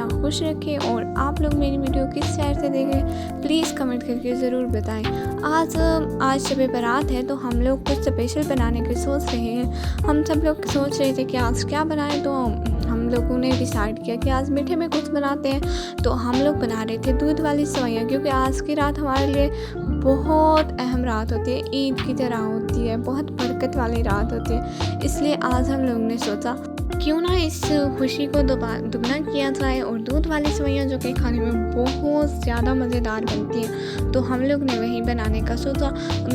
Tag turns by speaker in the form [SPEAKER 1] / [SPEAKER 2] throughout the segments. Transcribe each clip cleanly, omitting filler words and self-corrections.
[SPEAKER 1] हमेशा खुश रखे। और आप लोग मेरी वीडियो किस शहर से देख रहे हैं प्लीज़ कमेंट करके ज़रूर बताएं। आज शब बारात है तो हम लोग कुछ स्पेशल बनाने की सोच रहे हैं। हम सब लोग सोच रहे थे कि आज क्या बनाएं, तो हम लोगों ने डिसाइड किया कि आज मीठे में कुछ बनाते हैं। तो हम लोग बना रहे थे दूध वाली सेवइयाँ, क्योंकि आज की रात हमारे लिए बहुत अहम रात होती है, ईद की तरह होती है, बहुत बरकत वाली रात होती है। इसलिए आज हम लोगों ने सोचा क्यों ना इस खुशी को दुगना किया जाए। और दूध वाली सेवइयाँ जो कि खाने में बहुत ज़्यादा मज़ेदार बनती हैं, तो हम लोग ने वही बनाने का सोचा।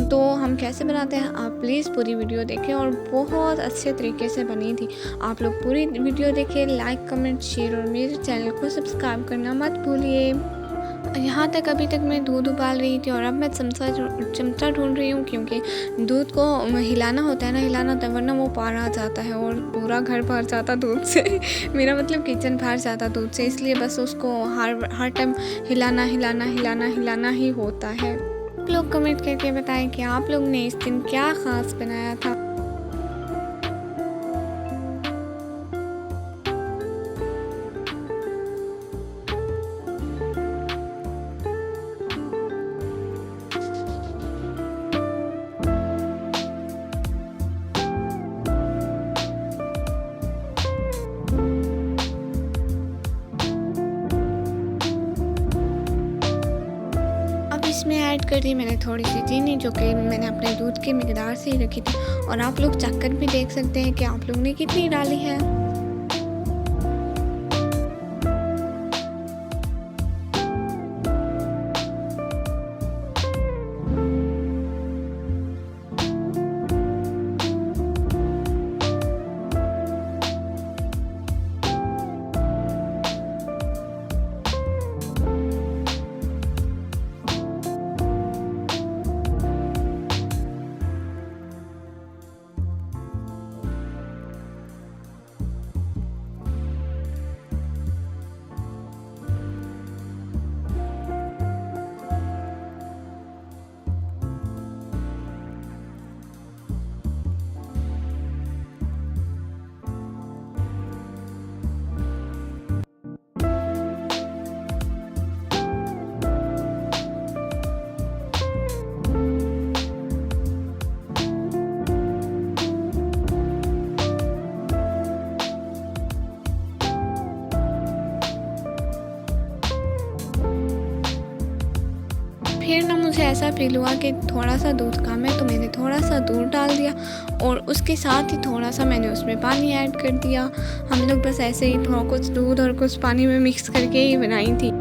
[SPEAKER 1] तो हम कैसे बनाते हैं आप प्लीज़ पूरी वीडियो देखें, और बहुत अच्छे तरीके से बनी थी। आप लोग पूरी वीडियो देखें, लाइक कमेंट शेयर और मेरे चैनल को सब्सक्राइब करना मत भूलिए। यहाँ तक अभी तक मैं दूध उबाल रही थी और अब मैं चमचा ढूंढ रही हूँ, क्योंकि दूध को हिलाना होता है ना, हिलाना होता है, वरना वो पार आ जाता है और पूरा घर भर जाता दूध से मेरा मतलब किचन भर जाता दूध से। इसलिए बस उसको हर टाइम हिलाना हिलाना हिलाना हिलाना ही होता है। आप लोग कमेंट करके बताएं कि आप लोग ने इस दिन क्या ख़ास बनाया था। इसमें ऐड कर दी मैंने थोड़ी सी चीनी, जो कि मैंने अपने दूध की मिकदार से ही रखी थी। और आप लोग चखकर भी देख सकते हैं कि आप लोग ने कितनी डाली है। फिर ना मुझे ऐसा फील हुआ कि थोड़ा सा दूध कम है, तो मैंने थोड़ा सा दूध डाल दिया और उसके साथ ही थोड़ा सा मैंने उसमें पानी ऐड कर दिया। हम लोग बस ऐसे ही थोड़ा कुछ दूध और कुछ पानी में मिक्स करके ही बनाई थी।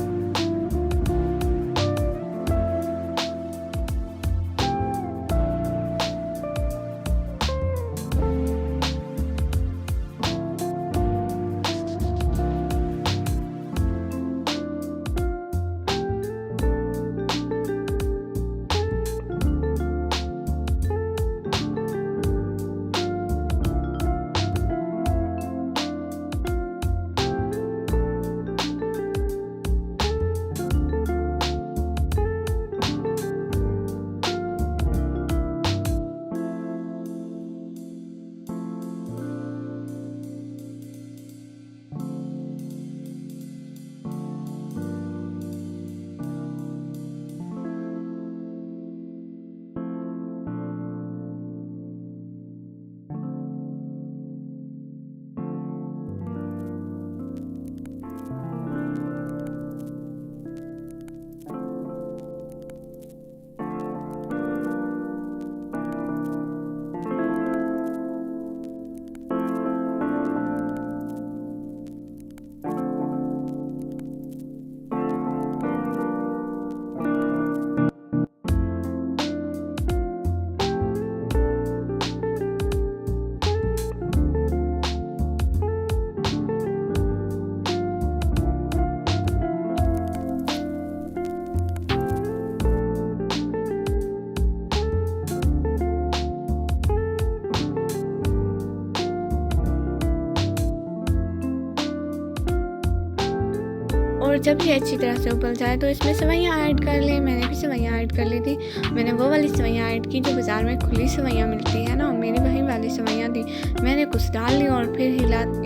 [SPEAKER 1] और जब ये अच्छी तरह से उबल जाए तो इसमें सेवइयाँ ऐड कर लें। मैंने भी सेवइयाँ ऐड कर ली थी। मैंने वो वाली सेवइयाँ ऐड की जो बाज़ार में खुली सेवइयाँ मिलती है ना, मेरी वही वाली सेवइयाँ थी। मैंने कुछ डाल ली और फिर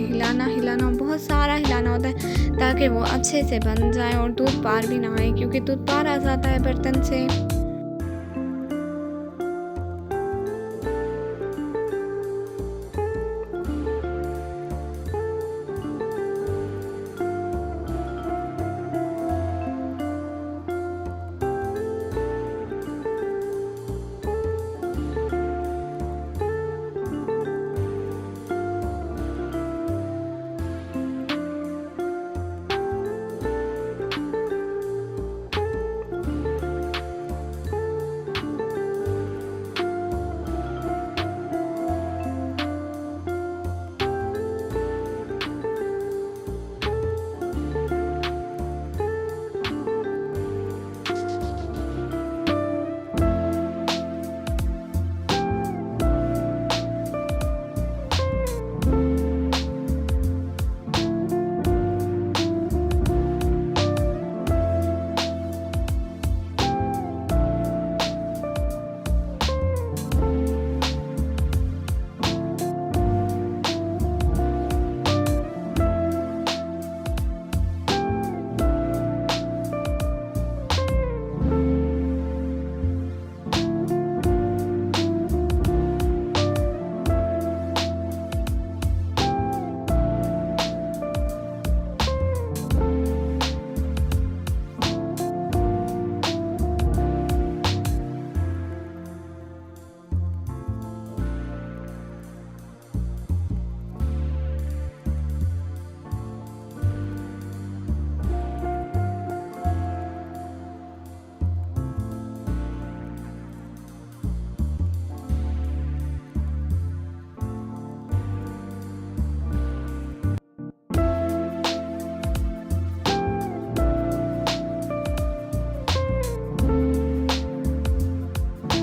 [SPEAKER 1] हिलाना बहुत सारा हिलाना होता है ताकि वो अच्छे से बन जाए और दूध पार भी ना आए, क्योंकि दूध पार आ जाता है बर्तन से।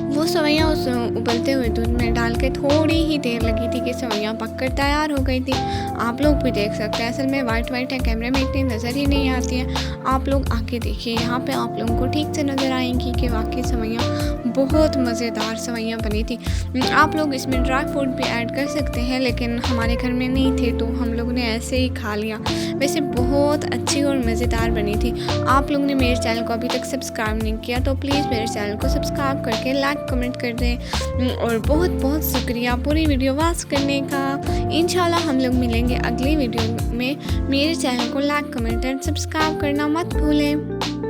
[SPEAKER 1] वो सेवइयाँ उस उबलते हुए दूध में डाल के थोड़ी ही देर लगी थी कि सेवइयाँ पककर तैयार हो गई थी। आप लोग भी देख सकते हैं, असल में वाइट है, कैमरे में इतनी नज़र ही नहीं आती है। आप लोग आके देखिए, यहाँ पे आप लोगों को ठीक से नज़र आएंगी कि वाकई सेवइयाँ बहुत मज़ेदार सेवइयाँ बनी थी। आप लोग इसमें ड्राई फ्रूट भी ऐड कर सकते हैं, लेकिन हमारे घर में नहीं थे तो हम लोग ने ऐसे ही खा लिया। वैसे बहुत अच्छी और मज़ेदार बनी थी। आप लोग ने मेरे चैनल को अभी तक सब्सक्राइब नहीं किया तो प्लीज़ मेरे चैनल को सब्सक्राइब करके लाइक कमेंट कर दें, और बहुत बहुत शुक्रिया पूरी वीडियो वॉच करने का। इंशाल्लाह हम लोग मिलेंगे अगली वीडियो में। मेरे चैनल को लाइक कमेंट एंड सब्सक्राइब करना मत भूलें।